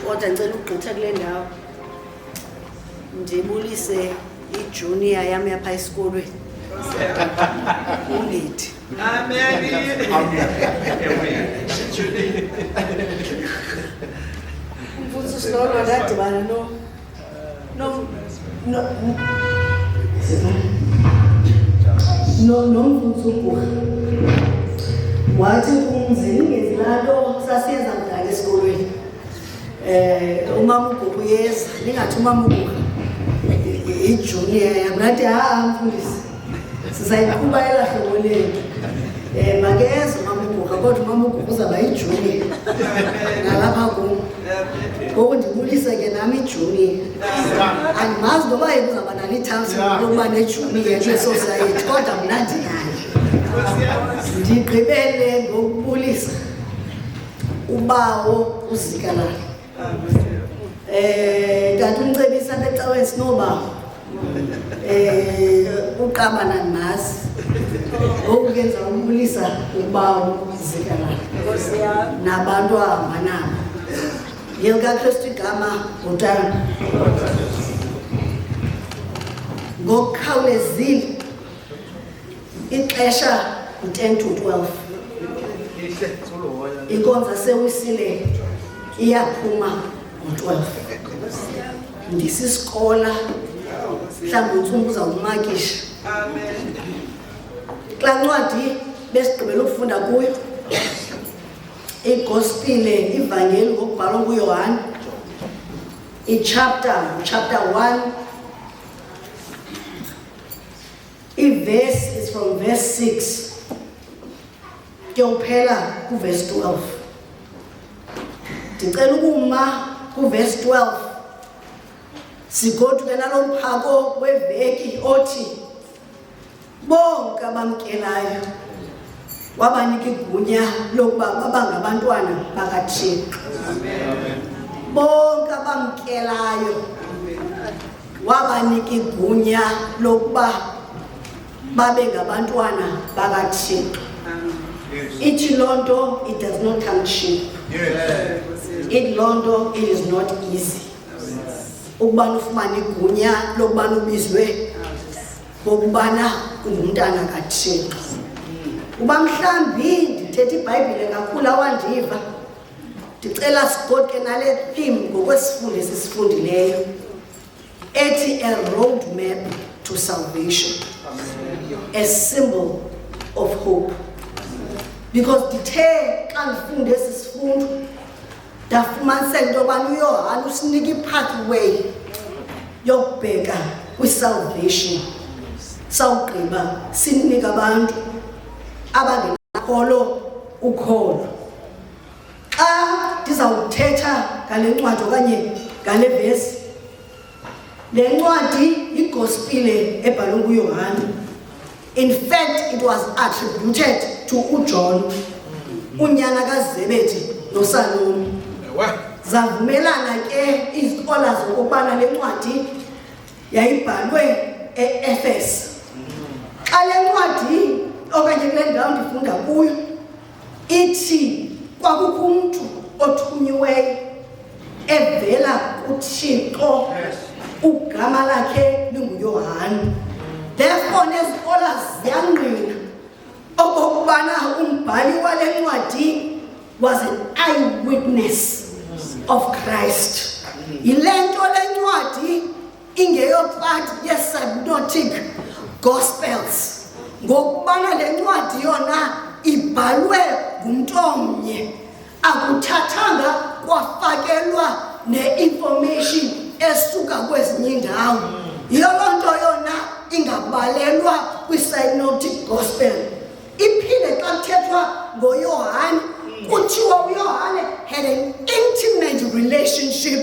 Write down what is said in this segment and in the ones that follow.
Kodwa ngicela ukugqitha kule ndawo ndibulise ijunior yami yapha esikolweni uLethi. Amen. Mfuthu Silolo ndadibana nomfuthu uGuga. Wathi kumzini ngezinto sasiyenza kudala esikolweni. Umama uGuga uyeza, ningathi umama uGuga ijunior yabantu mfundisi. Sizayiqhuba elahlobo lethu. Makeze umama uGuga kodwa umama uGuga uzaba ijunior. Nalapha kum. Ngoku ndibulise ke nami ijunior. Andimazi noba yekuzaba nalo ithamsi lokuba nejunior kwi-society kodwa mna ndinayo. Ndigqibele ngokubulisa ubawo uZikalala. Kanti uncebisa becaweni sinobawo. Uqabana nazi. Ngoku kenza ukubulisa ubawo uZikalala. Nabantu ahamba nabo. YelikaKristu igama ngutana. Ngokukhawulezile ixesha 10 to 12. Inkonzo sewisile iyaphuma ngo-12. Ndisiskola mhlawumbi untsuku uzawumakisha. Kulaa ncwadi besigqibela ukufunda kuyo igospile ivangeli ngokubhalwa nguYohane chapter 1. Verse is from verse 6 kuyophela kuverse 12. Ndicela ukuma kuverse 12 sigoduke nalo mphako weveki othi bonke abamkelayo wabanika igunya lokuba babangabantwana bakaThixo. Bonke abamkelayo wabanika igunya lokuba babe ngabantwana bakaThixo. Ithi lonto, it does not come cheap. It lonto, it is not easy. Ukubana ufumane igunya lokubana ubizwe ngokubana ungumntana kaThixo. Uba mhlambi ndithetha iBhayibhile kakhulu awandiva, ndicela sigoduke nale theme ngokwesifundo esisifundileyo ethi a road map to salvation. A symbol of hope. Because ndithe xa ndifunde esi sifundo ndafumaniseka into yobana uYohane usinika ipathway yokubheka kwi-salvation. Sawugqiba sinika abantu abangenakholo ukholo. Xa ndizawuthetha ngale ncwadi okanye ngale vesi, le ncwadi yigospile ebhalwe nguYohane. In fact, it was attributed to uJohn, unyana kaZebedi noSalome. Zavumelana ke izikhola zokubana le ncwadi yayibhalwe eEfesu. Xa le ncwadi okanye kule ndawo ndifunda kuyo ithi kwakukho umuntu othunyiweyo evela kuThixo, ugama lakhe linguYohane. Therefore nezikhola ziyangqina okokubana umbhali wale ncwadi was an eyewitness of Christ. Yile nto le ncwadi ingeyopart ye-synoptic gospels, ngokubana le ncwadi yona ibhalwe ngumntu omnye, akuthathanga kwafakelwa ne-information esuka kwezinye indawo. Yiyo loo nto yona ingabalelwa kwi-synoptic gospel. Iphinde xa kuthethwa ngoYohane kuthiwa uYohane had an intimate relationship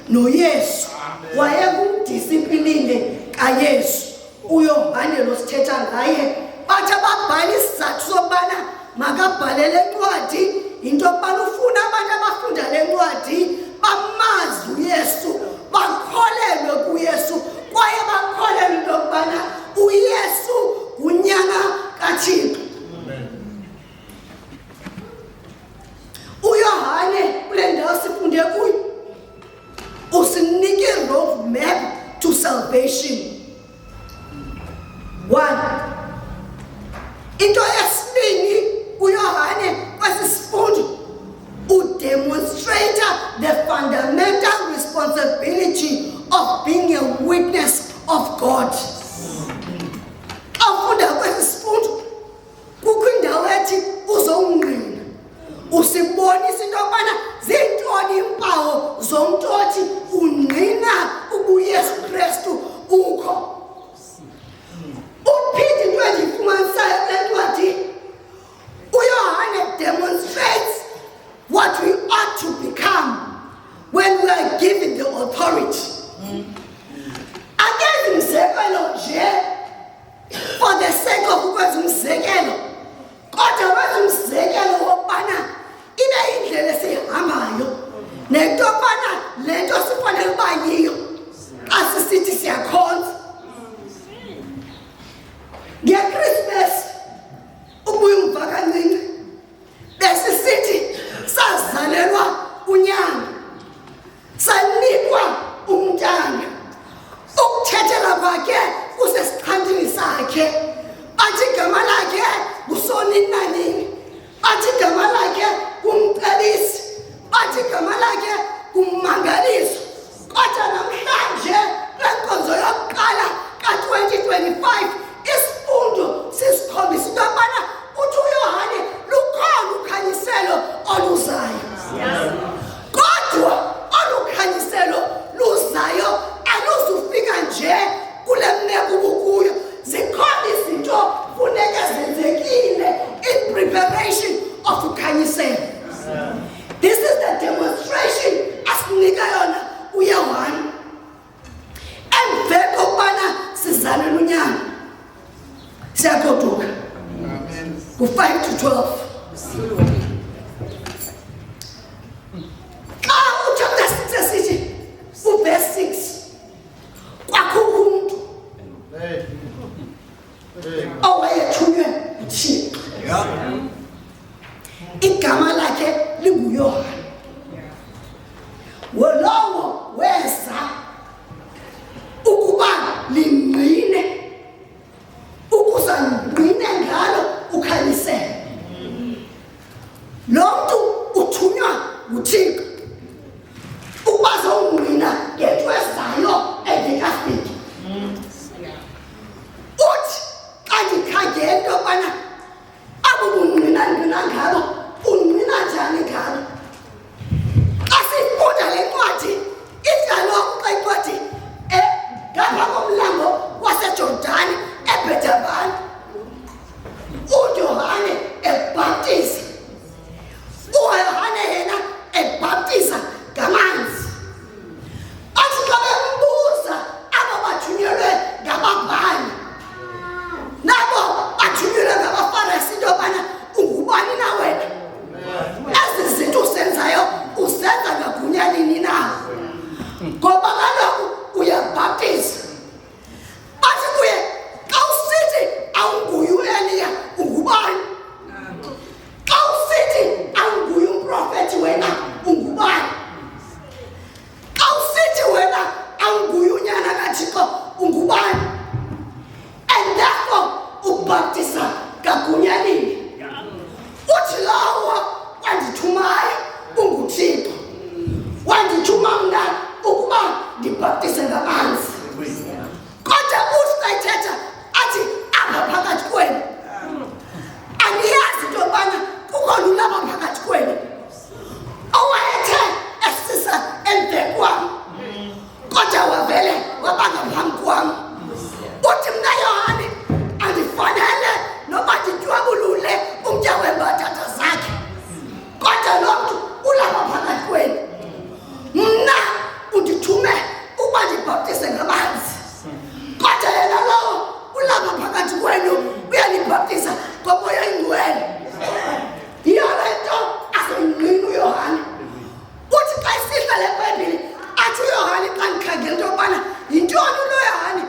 noYesu. Wayengumdisipline kaYesu uYohane lo sithetha ngaye. Bathi ababhali isizathu sobana makabhale le ncwadi into yokubana ufuna abantu abafunda le ncwadi bamazi uYesu, bakholelwe kuYesu, kwaye bakholelwe into yokubana uYesu ngunyana kaThixo. uYohane salvation. One. Into yesibini uYohane wasisifundo demonstrated the fundamental responsibility of being a witness of God. Afunda kwesifundo kukho indawo ethi uzongqina usibonisa into yokubana zintoni impawu zomuntu othi ungqina ubuyesu Kristu ukho. Uphinde into endiyifumanisayo kule ncwadi uYohane demonstrates what we ought to become when we are given the authority. Akenzi umzekelo nje for the sake of ukwenza umzekelo, kodwa wenza umzekelo wokubana ibe indlela esihambayo nento yokubana le nto sifanele uba yiyo asisithi siyakhonza. NgeChristmas ubuye umva kancinci besisithi sazalelwa unyana sanikwa umntana ukuthethela kwakhe kusesiqandini sakhe bathi igama lakhe ngusonini nanini, bathi igama lakhe ngumcebisi, bathi igama lakhe ngummangaliso. Kodwa namhlanje lenkonzo yokuqala ka-2025 isifundo sisikhombisa into yokubana uthi uYohane lukhona ukhanyiselo oluzayo. Kodwa olukhanyiselo luzayo aluzufika nje kule meko ubukuyo. Zikhona izinto funeke zenzekile in preparation of ukhanyiselo. This is the demonstration asinika yona uYohane. Emveni kokubana sizalelwe unyana siyagoduka ku-5 to 12. Xa uchapter 6 esithi uverse 6 kwakukho umuntu owayethunywe nguThixo, igama lakhe linguYohane. Wolowo weza ukuba lingqine, ukuze ngqine ngalo ukhanyiselo. Lo mntu uthunywa nguThixo ukuba zongqina ngento ezayo engekafiki. Uthi xa ndikhangele into yokubana abo bungqina ngabo ungqina njani ngabo. Xa sifunda le ncwadi idlalwa xa incwadi ngapha komlambo waseJordani eBhethabani, uYohane ebhaptiza. uYohane yena ebhaptiza ngamanzi. Athi xa bembuza aba bathunyelwe ngababhali nabo bathunyelwe ngabaFarisi into yobana ungubani na wena, ezi zinto usenzayo usenza ngagunyanini na? Ngoba kaloku uyabhaptiza. Bathi kuye xa usithi awunguye uEliya ungubani? Xa usithi awunguye umprofethi wena ungubani? Xa usithi wena awunguye unyana kaThixo ungubani? And therefore ubhaptiza ngagunyanini. Uthi lawo wandithumayo unguThixo, wandithuma mna ukuba ndibhaptize ngamanzi. Kodwa uthi xa ethetha athi apha phakathi kwenu aniyazi into yokubana kukho lulapha phakathi kwenu owayethe esisa emveni kwam, kodwa wavele waba ngaphambi kwam. Uthi mna Yohane andifanele noba nditywabulule umtya weembatata zakhe, kodwa lo mntu ulapha phakathi kwenu. Mna undithume ukuba ndibhaptize ngamanzi, kodwa yena lowo ulapha phakathi kwenu uyandibhaptiza ngoMoya Oyingcwele. Yiyo le nto asengqini uYohane. Uthi xa isihla le Bhayibhile athi uYohane xa ndikhangela into yokubana yintoni uYohane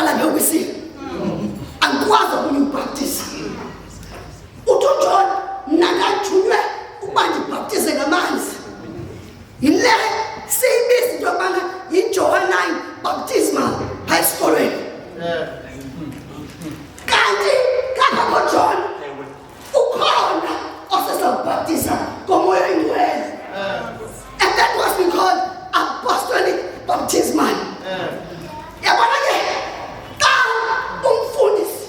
wala bewisi angikwazi ukubaptiza uJohn nakajunywe ubanje baptize ngamanzi ile seyibizi into yobana yiJohannine baptismal high school kanti kakho John ukhona osesabaptiza ngomoya oyingcwele and that was called apostolic baptismal yabona ke ka umfundisi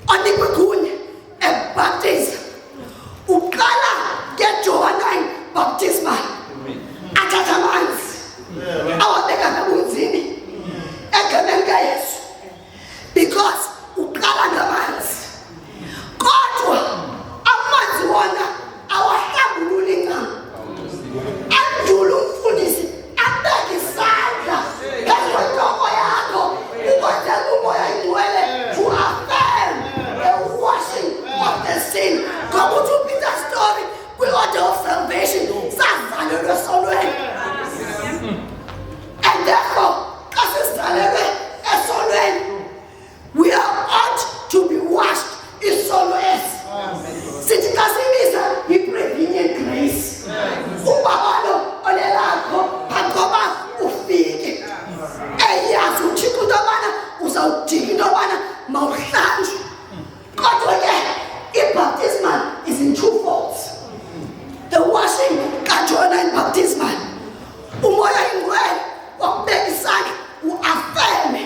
onikwe kunye ebaptiza uqala ngeJohannine baptismal athatha amanzi awabeka ngabunzini egameni kaYesu because uqala ngamanzi kodwa amanzi wona awahlambululi ncam andula umfundisi abeke isandla ngesonto yakho ukwenza umoya ingcwele to affirm the washing of the sin ngoba uthi uPeter story kwi-order of salvation sazalelwe esonweni and therefore xa sizalelwe esonweni we are ought to be washed isono esi sithi xa sibiza yi-prevenient grace ubabalo olelakho phangoba ufike eyazi uthixo into yobana uzawudinga into yobana mawuhlanjwe kodwa ke i-baptismal is in two folds the washing kaJohannine baptismal umoya ingcwele wakubeka isandla uafeme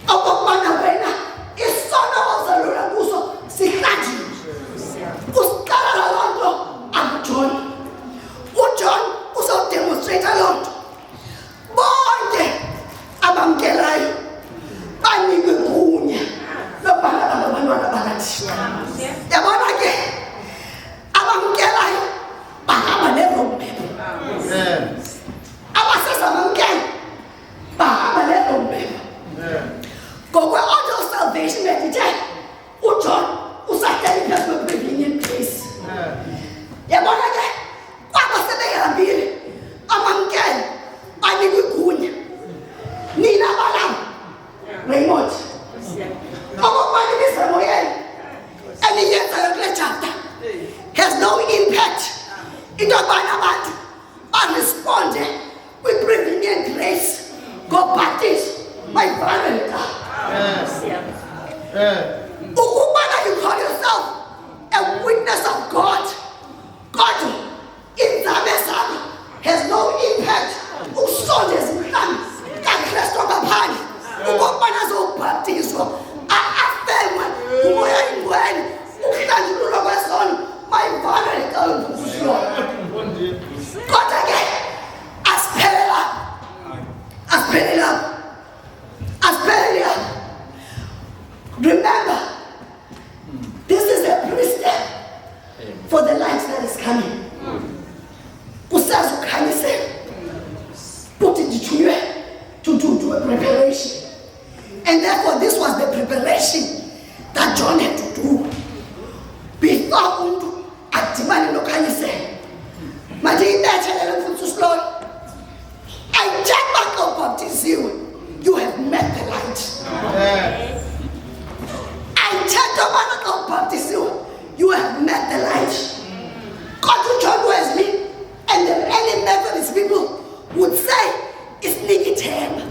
okokubana wena isono ozalelwe kuso sihlanjiwe usiqala loo nto akuJohn uJohn uzawudemonstrata loo nto bonke abamkelayo banikwe gunya lobana abantwana bakathi yabona ke abamkelayo bahamba nerombhebo abasezamamkela bahamba nerombhebo ngokwe-order of salvation bedithe uJohn usahleli phezu kwe-prevenient grace yabona ke kwaba sebehambile amamkela banikwe igunya nina balama Raymond okokubana imizamo yenu eniyenzayo kule chapter has no impact into yokubana abantu baresponde kwi-prevenient grace ngobhaptizo bayivaleleka ukubana you call yourself a witness of God kodwa inzame zakho has no impact ukusondeza umhlanga kaKristu ngaphandle ukubana azobhaptizwa afemwe umoya ingcwele ukuhlanjululwa kwesono mayivaleleka ngokuzilona kodwa ke asiphelela remember this is a pre-step for the light that is coming kusazukhanyisela put it to a preparation and therefore this was the preparation that John had to do before umuntu adibane nokhanyisela manje ibethelele mfuthu usilolo ayitshela xa ubhaptiziwe you have met the light ayithetha ubana xa ubhaptiziwe you have met the light kodwa uJohn Wesley and the early Methodist people would say isinika ithemba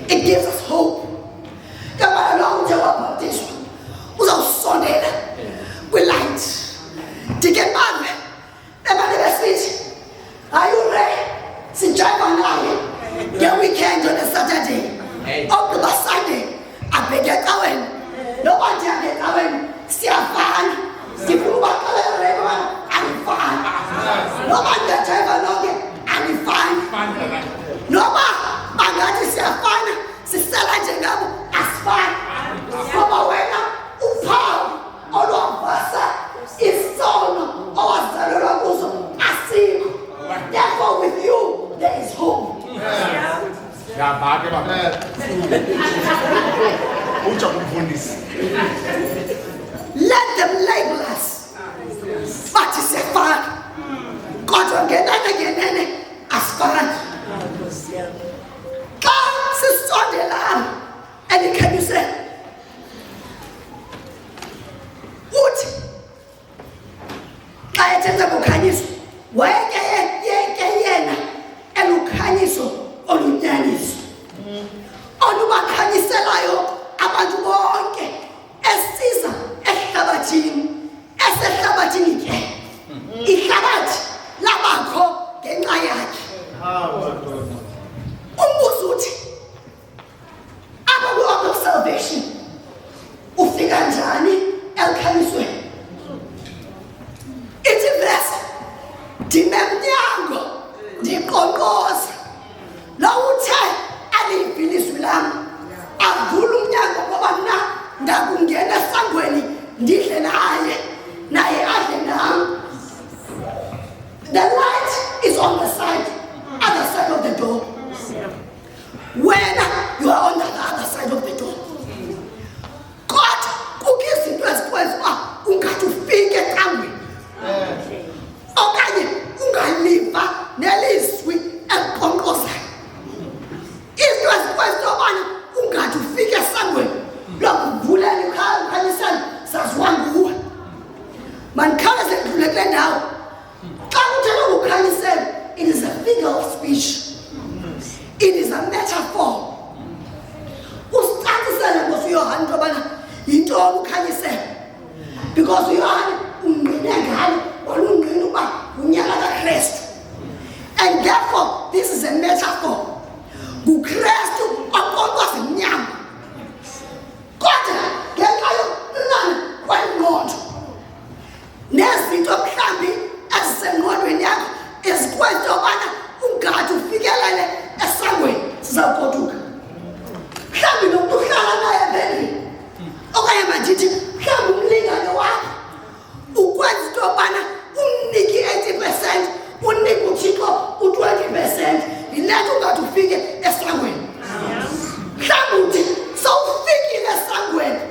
it gives us hope yabana lo uthe wabhaptizwa uzawusondela kwi-light dikebane ebane besithi are you ready sijayiva naye nge-weekend on a Saturday ogqiba Sunday abheke ecaweni noba ndihamba ecaweni siyafana ndifuna ubaxelela rekwana andifani noba ndiyajayiva nonke andifani noba bangathi siyafana sisela njengabo asifani ngoba wena uphawu olwavasa isono owazalelwa kuzo asikho therefore with you there is hope let them label us bathi siyafana kodwa ngenene asifani xa sisondelana olubakhanyiselayo abantu bonke esiza esehlabathini ke ihlabathi labakho ngenxa yakhe. Umbuzo uthi apha kwi-Ark of Salvation ufika njani elikhanyisweni? Ithi verse, ndinemnyango ndiqonqoza, lo uthe alivile izwi lam avula umnyango ngoba mna ndakungena esangweni ndidle naye adle nam. The light is on the other side of the door. When you are on the other side of the door, God kukho izinto ezikwenza uba ungathi ufike ecangweni okanye ungaliva nelizwi eliqonqozayo. Izinto ezikwenza ubana ungathi ufike esangweni lokuvulela ikhanyisana saziwa nguwe. Mandikhawuleze ndidlule kule ndawo. Xa kuthethwa ngokukhanyisela, it is a figure of speech. It is a metaphor. Usicacisele ngosuYohane into yobana yintoni ukhanyisela, because uYohane ungqine ngalo walungqina uba unyaka kaKristu, and therefore this is a metaphor. NguKristu oqonqoza inyama, kodwa ngenxa yokulingana kwengqondo nezinto mhlawumbi ezisengqondweni yakho ezikwenza ubana ungathi ufikelele esangweni sizawugoduka. Mhlawumbi nomntu uhlala naye ebhedini okanye mandithi mhlawumbi umlingane wakho ukwenza into yobana umniki i-80%, unike uThixo u-20%, yileto ungathi ufike esangweni. Mhlawumbi uthi sowufikile esangweni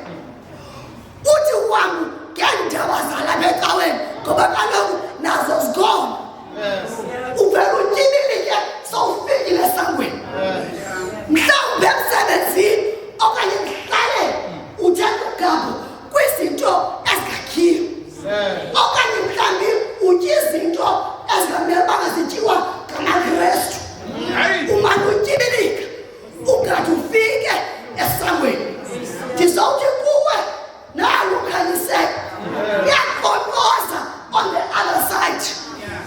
uthi wangu ngeendaba zalapha ecaweni ngoba kaloku nazo zigona. Uvele utyibilike sowufikile esangweni. Mhlawumbi emsebenzini okanye mhlaleni uthetha ugabo kwizinto ezingakhiyo, okanye mhlawumbi utya izinto ezingamele banga zityiwa ngamaKristu. Umane utyibilika ungathi ufike esangweni. Ndizawuthi kuwe nalo ukhanyiseka iyaqonqoza on the other side.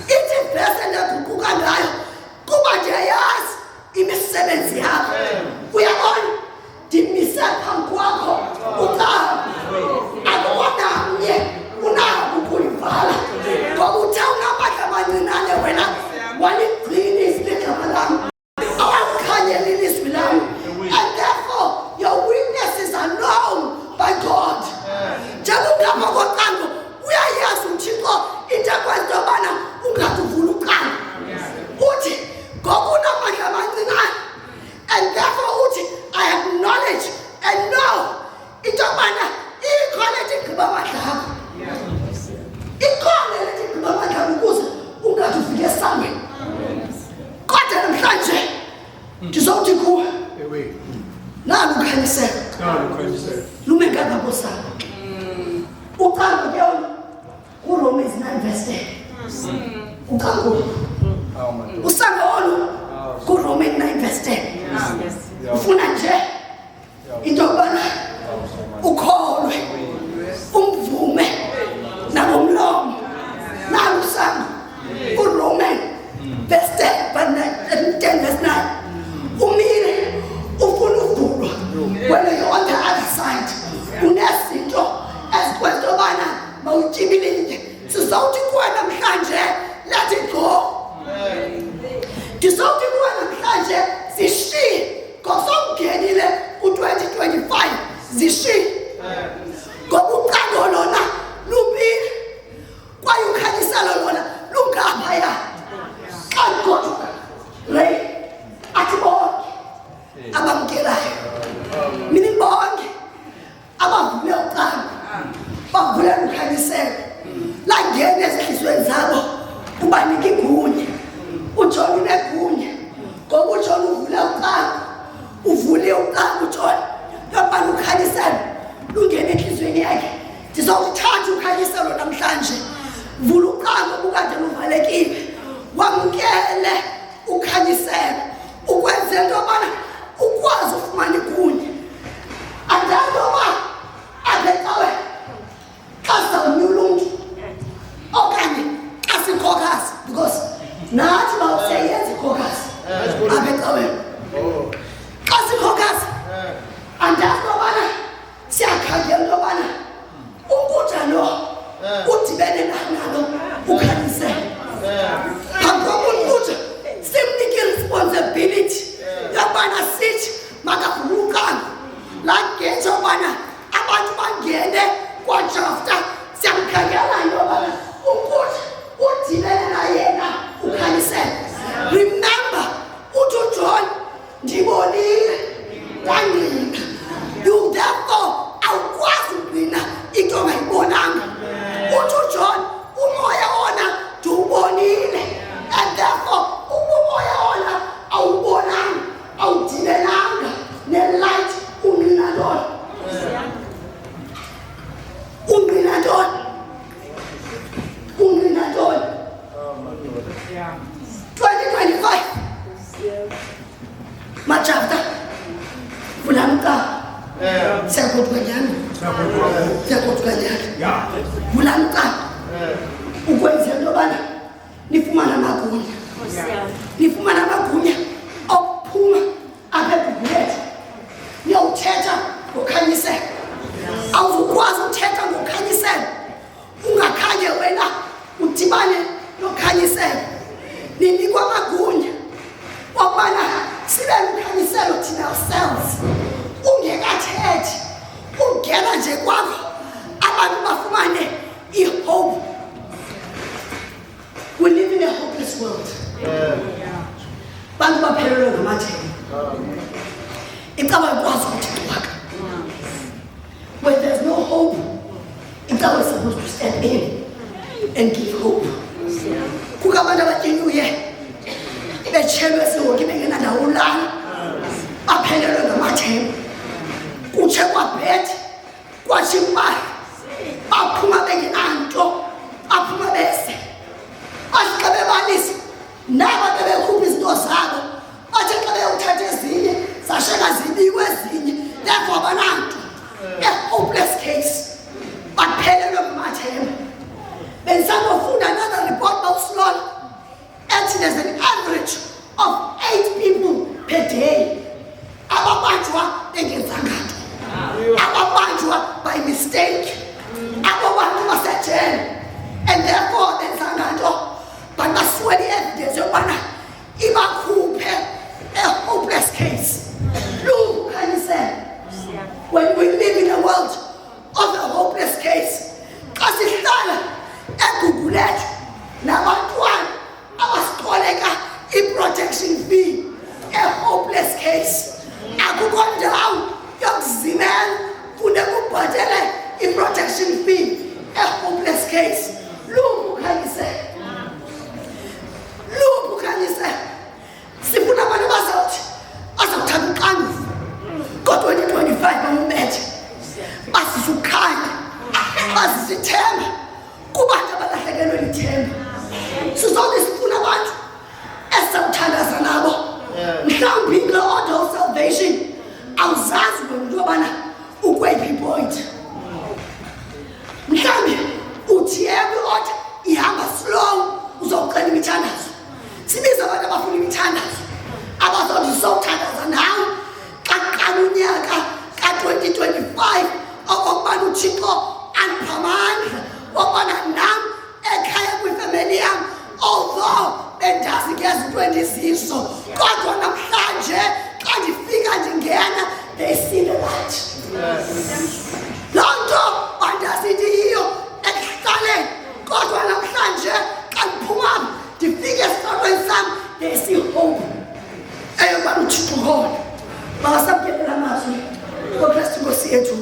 Ithi verse endaguquka ngayo kuba ndiyayazi imisebenzi yakho. Uyabona, ndimise phambi kwakho ucawa, akukho namnye unako ukulivala ngoba uthe unamandla amancinane wena waligcina igama lam, awalikhanyeli ilizwi lam, and therefore your weaknesses are known by God. Njengongapha kocango uyayazi uThixo into ekwenza yobana ungathi uvula ucango. Uthi ngoba unamandla amancinane, and therefore uthi I acknowledge and know into yobana ikhona ethi igqiba amandla akho, ikhona ethi igqiba amandla akho ukuze ungathi ufike esangweni. Kodwa namhlanje ndizawuthi kuwe nalo ukhanyiseka lume ngapha kosana. Ucango ke kuRomans 9:10. Ucango usanga olu kuRomans 9:10. Ufuna nje into yobana ukholwe umvume nangomlomo nalo usanga kuRomans 10:9. Umile ufuna uvulwa when you're on the other side. Unezinto ezikwenza ubana mawutyibilike. Sizawuthi kuwe namhlanje let it go. Ndizawuthi kuwe namhlanje zishiye ngosongenile ku-2025 zishiye ngoba ucango lona lumile kwaye ukhanyiselo lona lungaphaya. Xa kugoduka Ray athi bonke abamkelayo, mina bonke abavule ucango bavulela ukhanyiselo langena ezihlizweni zabo ubanike igunya. uJohn unegunya ngoba uJohn uvule ucango, uvule ucango uJohn yobana ukhanyiselo lungene enhlizweni yakhe. Ndizawuthatha ukhanyiselo namhlanje, vula ucango bukade luvalekile, wamkele ukhanyiselo ukwenza into yobana ukwazi Machafta Bulanka Sakotuanyana Bulanka Ukwenzelwa bana nifumana magunya okuphuma apha ebhubhulethu niyawuthetha ngokhanyiselo awuzukwazi uthetha ngokhanyiselo ungakhange wena udibane nokhanyiselo ninikwa amagunya wabana sibe nokhanyiselo thina ourselves ungekathethi ungena nje kwakho abantu bafumane i-hope. We live in a hopeless world. Bantu baphelelwe ngamathemba. Icaba ikwazi ukuthi xwaka. When there's no hope, icaba is supposed to step in and give hope. Kuka abantu abatyenyuye betshelwe sihoki bengenandawo ulala baphelelwe ngamathemba. Kutshe kwabhethi kwatsho impahla baphuma bengenanto baphuma bese bathi xa bebalisa naba bebekhupha izinto zabo bathi xa beyothatha ezinye zasheka zibikwe ezinye therefore bananto a hopeless case baphelelwe ngamathemba. Bendisandofunda another report bawusilola ethi there's an average of 8 people per day ababanjwa bengenzanga nto ababanjwa by mistake abo bantu basejele and therefore benzanga nto but basiwe i-evidence yokubana ibakhuphe a hopeless case. Look, can you say when we live in a world of a hopeless case xa sihlala egugulethhu nabantwana abasikoleka i-protection fee a hopeless case akukho ndawo yokuzimela funeka ubhatele i-protection fee a hopeless case. Look, can you say sifuna abantu bazawuthatha uxanduva ngo-2025 bamumethe basisukhanya basisithemba kubantu abalahlekelwe lithemba. Sizonke sifuna abantu esizawuthandaza nabo mhlawumbi kule order of salvation awuzazi wena yobana ukweyiphi point. Mhlawumbi uthi yebo order ihamba slow uzawucela imithandazo. Sibiza abantu abafuna imithandazo abazothi sizothandaza nawe xaqala unyaka ka-2025 okokubana uThixo andipha amandla okubana nam ekhaya kwifemeli yam although bendazi ngezinto endizizo kodwa namhlanje xa ndifika ndingena they see the light. Loo nto bandasithi yiyo ekuhlaleni kodwa namhlanje xa ndiphuma ndifike esitratweni sam they see hope eyobana uThixo khona. Mawasamkelela amazwi ngoKristu Nkosi yethu.